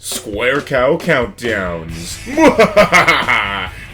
Square Cow Countdowns.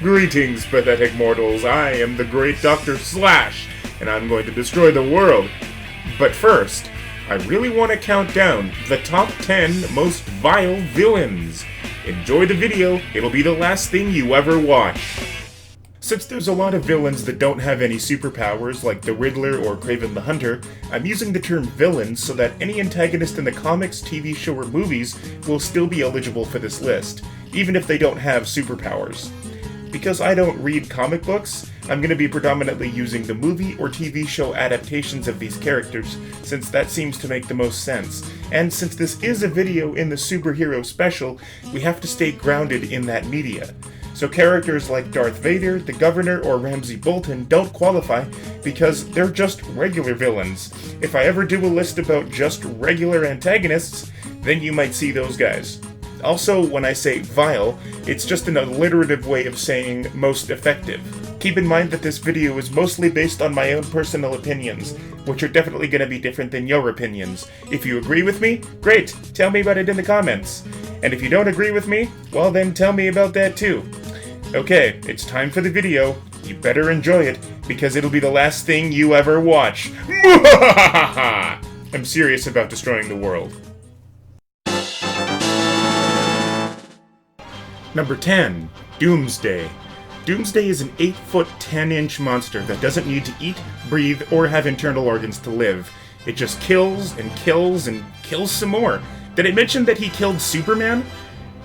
Greetings, pathetic mortals. I am the great Dr. Slash, and I'm going to destroy the world. But first, I really want to count down the top 10 most vile villains. Enjoy the video, it'll be the last thing you ever watch. Since there's a lot of villains that don't have any superpowers, like the Riddler or Kraven the Hunter, I'm using the term villains so that any antagonist in the comics, TV show, or movies will still be eligible for this list, even if they don't have superpowers. Because I don't read comic books, I'm going to be predominantly using the movie or TV show adaptations of these characters, since that seems to make the most sense. And since this is a video in the superhero special, we have to stay grounded in that media. So characters like Darth Vader, the Governor, or Ramsay Bolton don't qualify because they're just regular villains. If I ever do a list about just regular antagonists, then you might see those guys. Also, when I say vile, it's just an alliterative way of saying most effective. Keep in mind that this video is mostly based on my own personal opinions, which are definitely going to be different than your opinions. If you agree with me, great, tell me about it in the comments. And if you don't agree with me, well then tell me about that too. Okay, it's time for the video. You better enjoy it, because it'll be the last thing you ever watch. I'm serious about destroying the world. Number 10. Doomsday. Doomsday is an 8-foot, 10-inch monster that doesn't need to eat, breathe, or have internal organs to live. It just kills and kills and kills some more. Did I mention that he killed Superman?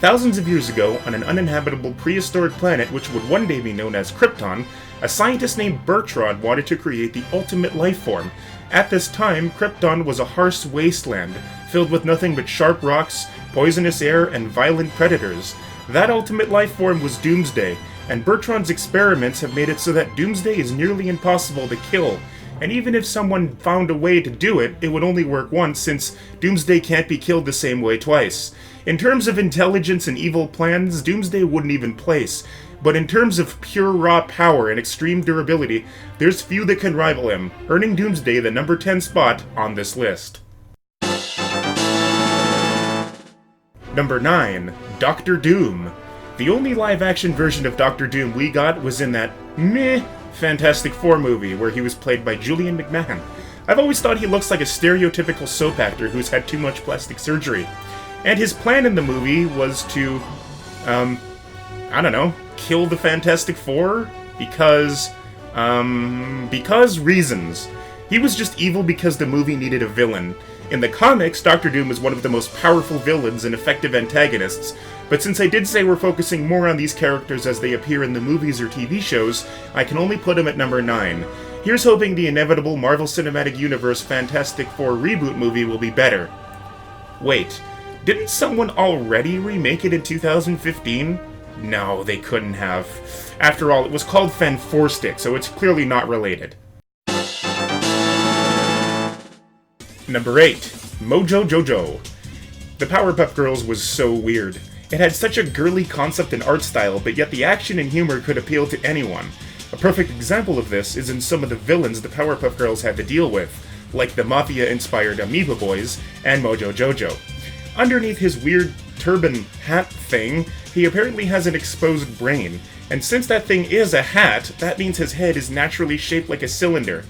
Thousands of years ago, on an uninhabitable prehistoric planet which would one day be known as Krypton, a scientist named Bertrand wanted to create the ultimate life form. At this time, Krypton was a harsh wasteland, filled with nothing but sharp rocks, poisonous air, and violent predators. That ultimate life form was Doomsday, and Bertrand's experiments have made it so that Doomsday is nearly impossible to kill. And even if someone found a way to do it, it would only work once, since Doomsday can't be killed the same way twice. In terms of intelligence and evil plans, Doomsday wouldn't even place. But in terms of pure raw power and extreme durability, there's few that can rival him, earning Doomsday the number 10 spot on this list. Number 9. Doctor Doom. The only live-action version of Doctor Doom we got was in that meh Fantastic Four movie where he was played by Julian McMahon. I've always thought he looks like a stereotypical soap actor who's had too much plastic surgery. And his plan in the movie was to, kill the Fantastic Four? Because reasons. He was just evil because the movie needed a villain. In the comics, Doctor Doom is one of the most powerful villains and effective antagonists, but since I did say we're focusing more on these characters as they appear in the movies or TV shows, I can only put him at number 9. Here's hoping the inevitable Marvel Cinematic Universe Fantastic Four reboot movie will be better. Wait, didn't someone already remake it in 2015? No, they couldn't have. After all, it was called Fan-4-Stick, so it's clearly not related. Number 8. Mojo Jojo. The Powerpuff Girls was so weird. It had such a girly concept and art style, but yet the action and humor could appeal to anyone. A perfect example of this is in some of the villains the Powerpuff Girls had to deal with, like the Mafia-inspired Amoeba Boys and Mojo Jojo. Underneath his weird turban hat thing, he apparently has an exposed brain, and since that thing is a hat, that means his head is naturally shaped like a cylinder.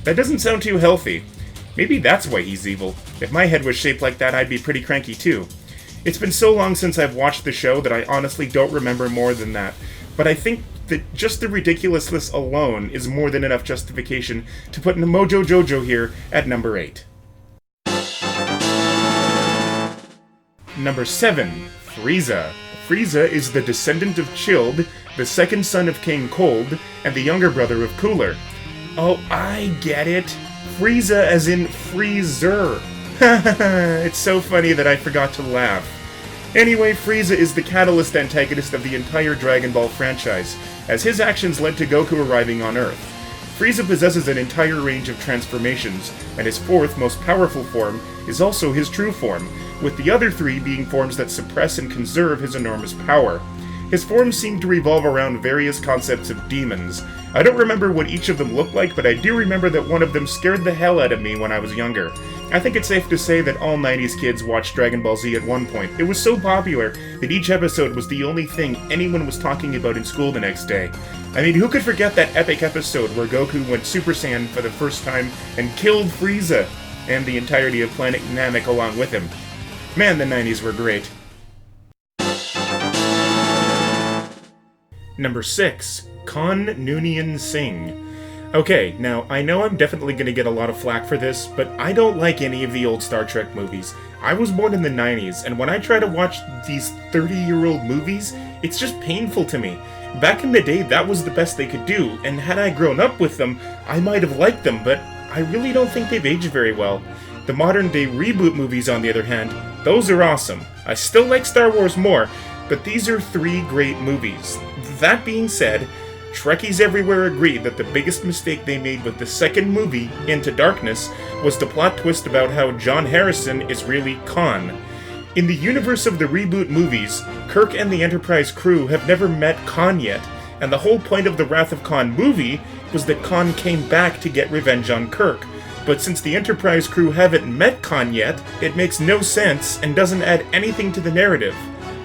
That doesn't sound too healthy. Maybe that's why he's evil. If my head was shaped like that, I'd be pretty cranky too. It's been so long since I've watched the show that I honestly don't remember more than that, but I think that just the ridiculousness alone is more than enough justification to put Mojo Jojo here at number 8. Number 7. Frieza. Frieza is the descendant of Chilled, the second son of King Cold, and the younger brother of Cooler. Oh, I get it. Frieza as in Freezer. It's so funny that I forgot to laugh. Anyway, Frieza is the catalyst antagonist of the entire Dragon Ball franchise, as his actions led to Goku arriving on Earth. Frieza possesses an entire range of transformations, and his fourth most powerful form is also his true form, with the other 3 being forms that suppress and conserve his enormous power. His forms seem to revolve around various concepts of demons. I don't remember what each of them looked like, but I do remember that one of them scared the hell out of me when I was younger. I think it's safe to say that all 90s kids watched Dragon Ball Z at one point. It was so popular that each episode was the only thing anyone was talking about in school the next day. I mean, who could forget that epic episode where Goku went Super Saiyan for the first time and killed Frieza and the entirety of Planet Namek along with him? Man, the 90s were great. Number 6. Khan Noonien Singh. Okay, now, I know I'm definitely going to get a lot of flack for this, but I don't like any of the old Star Trek movies. I was born in the 90s, and when I try to watch these 30-year-old movies, it's just painful to me. Back in the day, that was the best they could do, and had I grown up with them, I might have liked them, but I really don't think they've aged very well. The modern-day reboot movies, on the other hand, those are awesome. I still like Star Wars more, but these are 3 great movies. That being said, Trekkies everywhere agree that the biggest mistake they made with the second movie, Into Darkness, was the plot twist about how John Harrison is really Khan. In the universe of the reboot movies, Kirk and the Enterprise crew have never met Khan yet, and the whole point of the Wrath of Khan movie was that Khan came back to get revenge on Kirk. But since the Enterprise crew haven't met Khan yet, it makes no sense and doesn't add anything to the narrative.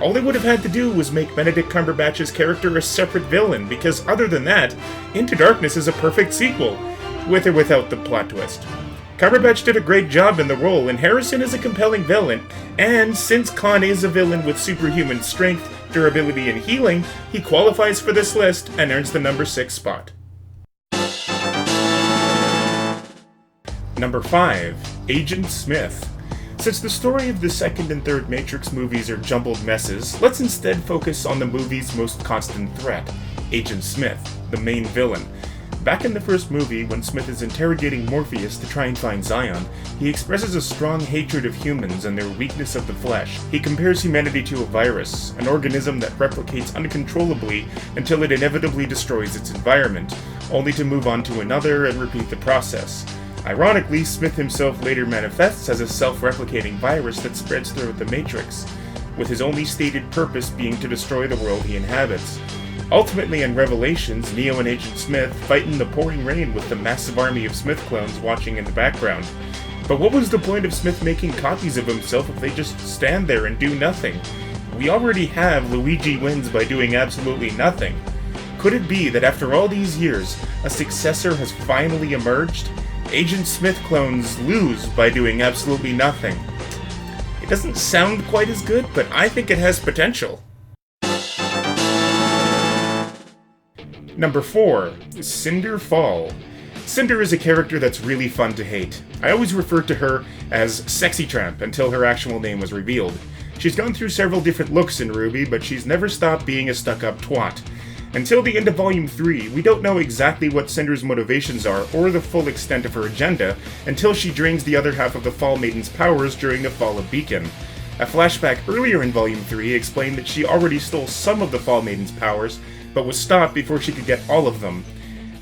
All they would have had to do was make Benedict Cumberbatch's character a separate villain, because other than that, Into Darkness is a perfect sequel, with or without the plot twist. Cumberbatch did a great job in the role, and Harrison is a compelling villain, and since Khan is a villain with superhuman strength, durability, and healing, he qualifies for this list and earns the number 6 spot. Number 5. Agent Smith. Since the story of the second and third Matrix movies are jumbled messes, let's instead focus on the movie's most constant threat, Agent Smith, the main villain. Back in the first movie, when Smith is interrogating Morpheus to try and find Zion, he expresses a strong hatred of humans and their weakness of the flesh. He compares humanity to a virus, an organism that replicates uncontrollably until it inevitably destroys its environment, only to move on to another and repeat the process. Ironically, Smith himself later manifests as a self-replicating virus that spreads throughout the Matrix, with his only stated purpose being to destroy the world he inhabits. Ultimately, in Revelations, Neo and Agent Smith fight in the pouring rain with the massive army of Smith clones watching in the background. But what was the point of Smith making copies of himself if they just stand there and do nothing? We already have Luigi wins by doing absolutely nothing. Could it be that after all these years, a successor has finally emerged? Agent Smith clones lose by doing absolutely nothing. It doesn't sound quite as good, but I think it has potential. Number 4. Cinder Fall. Cinder is a character that's really fun to hate. I always referred to her as Sexy Tramp until her actual name was revealed. She's gone through several different looks in RWBY, but she's never stopped being a stuck-up twat. Until the end of Volume 3, we don't know exactly what Cinder's motivations are, or the full extent of her agenda, until she drains the other half of the Fall Maiden's powers during the fall of Beacon. A flashback earlier in Volume 3 explained that she already stole some of the Fall Maiden's powers, but was stopped before she could get all of them.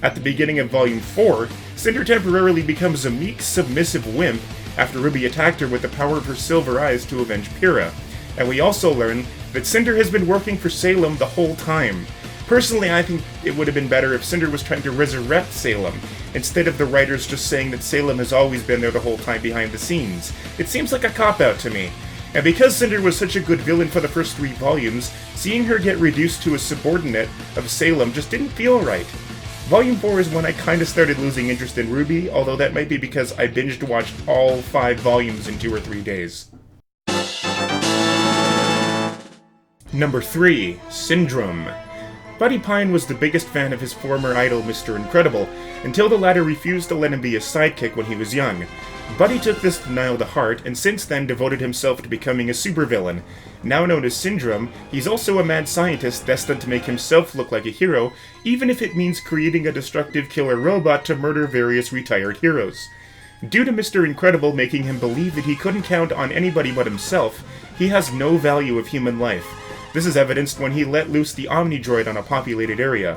At the beginning of Volume 4, Cinder temporarily becomes a meek, submissive wimp after Ruby attacked her with the power of her silver eyes to avenge Pyrrha. And we also learn that Cinder has been working for Salem the whole time. Personally, I think it would have been better if Cinder was trying to resurrect Salem, instead of the writers just saying that Salem has always been there the whole time behind the scenes. It seems like a cop-out to me. And because Cinder was such a good villain for the first 3 volumes, seeing her get reduced to a subordinate of Salem just didn't feel right. Volume 4 is when I kinda started losing interest in RWBY, although that might be because I binged-watched all 5 volumes in 2 or 3 days. Number 3. Syndrome. Buddy Pine was the biggest fan of his former idol, Mr. Incredible, until the latter refused to let him be his sidekick when he was young. Buddy took this denial to heart, and since then devoted himself to becoming a supervillain. Now known as Syndrome, he's also a mad scientist destined to make himself look like a hero, even if it means creating a destructive killer robot to murder various retired heroes. Due to Mr. Incredible making him believe that he couldn't count on anybody but himself, he has no value of human life. This is evidenced when he let loose the Omnidroid on a populated area.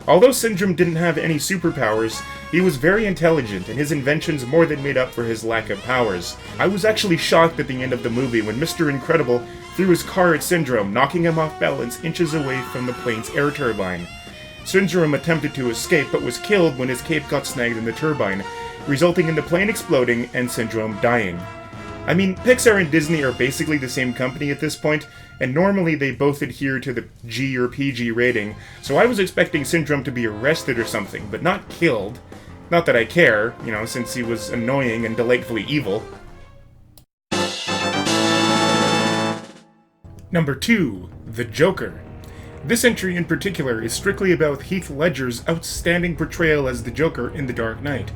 Although Syndrome didn't have any superpowers, he was very intelligent, and his inventions more than made up for his lack of powers. I was actually shocked at the end of the movie when Mr. Incredible threw his car at Syndrome, knocking him off balance inches away from the plane's air turbine. Syndrome attempted to escape, but was killed when his cape got snagged in the turbine, resulting in the plane exploding and Syndrome dying. I mean, Pixar and Disney are basically the same company at this point, and normally they both adhere to the G or PG rating, so I was expecting Syndrome to be arrested or something, but not killed. Not that I care, since he was annoying and delightfully evil. Number 2. The Joker. This entry in particular is strictly about Heath Ledger's outstanding portrayal as the Joker in The Dark Knight.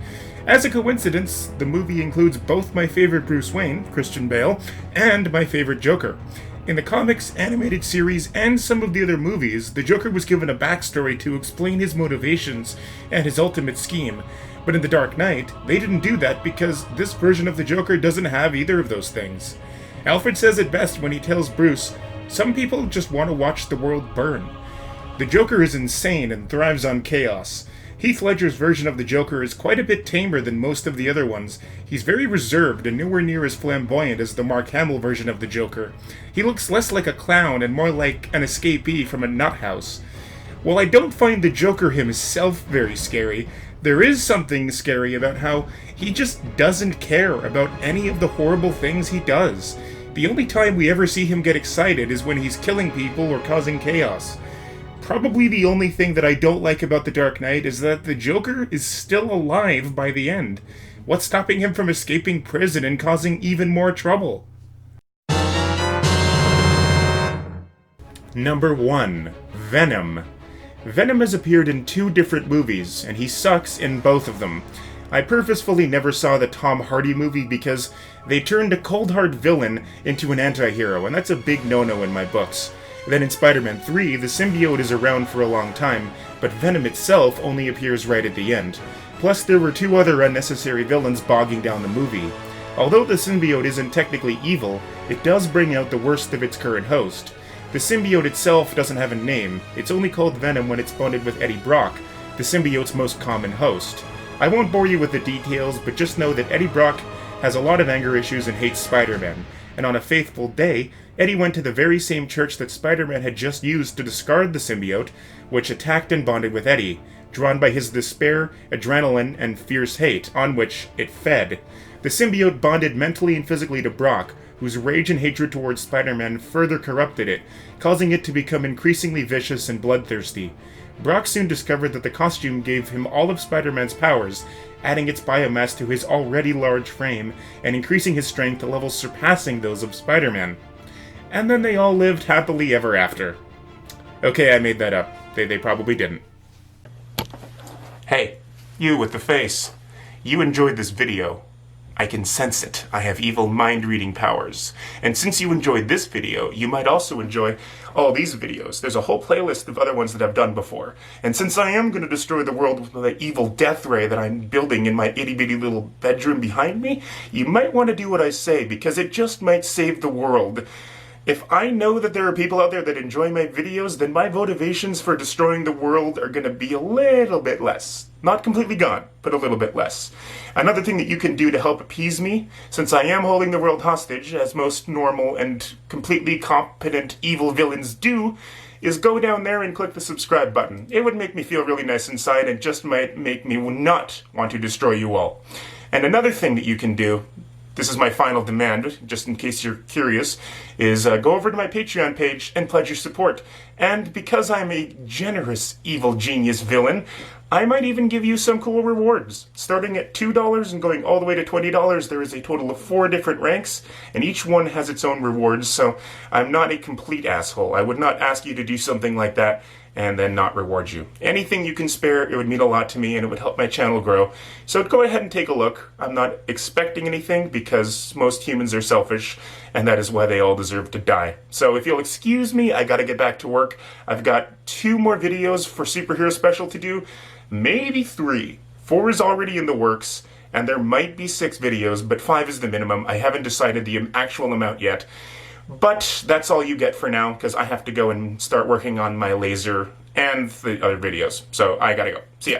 As a coincidence, the movie includes both my favorite Bruce Wayne, Christian Bale, and my favorite Joker. In the comics, animated series, and some of the other movies, the Joker was given a backstory to explain his motivations and his ultimate scheme. But in The Dark Knight, they didn't do that because this version of the Joker doesn't have either of those things. Alfred says it best when he tells Bruce, "Some people just want to watch the world burn." The Joker is insane and thrives on chaos. Heath Ledger's version of the Joker is quite a bit tamer than most of the other ones. He's very reserved and nowhere near as flamboyant as the Mark Hamill version of the Joker. He looks less like a clown and more like an escapee from a nut house. While I don't find the Joker himself very scary, there is something scary about how he just doesn't care about any of the horrible things he does. The only time we ever see him get excited is when he's killing people or causing chaos. Probably the only thing that I don't like about The Dark Knight is that the Joker is still alive by the end. What's stopping him from escaping prison and causing even more trouble? Number 1. Venom. Venom has appeared in 2 different movies, and he sucks in both of them. I purposefully never saw the Tom Hardy movie because they turned a cold-hard villain into an anti-hero, and that's a big no-no in my books. Then in Spider-Man 3, the symbiote is around for a long time, but Venom itself only appears right at the end. Plus, there were 2 other unnecessary villains bogging down the movie. Although the symbiote isn't technically evil, it does bring out the worst of its current host. The symbiote itself doesn't have a name, it's only called Venom when it's bonded with Eddie Brock, the symbiote's most common host. I won't bore you with the details, but just know that Eddie Brock has a lot of anger issues and hates Spider-Man, and on a fateful day, Eddie went to the very same church that Spider-Man had just used to discard the symbiote, which attacked and bonded with Eddie, drawn by his despair, adrenaline, and fierce hate, on which it fed. The symbiote bonded mentally and physically to Brock, whose rage and hatred towards Spider-Man further corrupted it, causing it to become increasingly vicious and bloodthirsty. Brock soon discovered that the costume gave him all of Spider-Man's powers, adding its biomass to his already large frame, and increasing his strength to levels surpassing those of Spider-Man. And then they all lived happily ever after. Okay, I made that up. They probably didn't. Hey, you with the face. You enjoyed this video. I can sense it. I have evil mind-reading powers. And since you enjoyed this video, you might also enjoy all these videos. There's a whole playlist of other ones that I've done before. And since I am going to destroy the world with the evil death ray that I'm building in my itty-bitty little bedroom behind me, you might want to do what I say, because it just might save the world. If I know that there are people out there that enjoy my videos, then my motivations for destroying the world are going to be a little bit less. Not completely gone, but a little bit less. Another thing that you can do to help appease me, since I am holding the world hostage, as most normal and completely competent evil villains do, is go down there and click the subscribe button. It would make me feel really nice inside and just might make me not want to destroy you all. And another thing that you can do, this is my final demand, just in case you're curious, is go over to my Patreon page and pledge your support. And because I'm a generous evil genius villain, I might even give you some cool rewards. Starting at $2 and going all the way to $20, there is a total of 4 different ranks, and each one has its own rewards, so I'm not a complete asshole. I would not ask you to do something like that and then not reward you. Anything you can spare, it would mean a lot to me and it would help my channel grow. So go ahead and take a look. I'm not expecting anything because most humans are selfish and that is why they all deserve to die. So if you'll excuse me, I gotta get back to work. I've got 2 more videos for Superhero Special to do, maybe 3. 4 is already in the works and there might be 6 videos, but 5 is the minimum. I haven't decided the actual amount yet. But that's all you get for now, because I have to go and start working on my laser and the other videos. So I gotta go. See ya.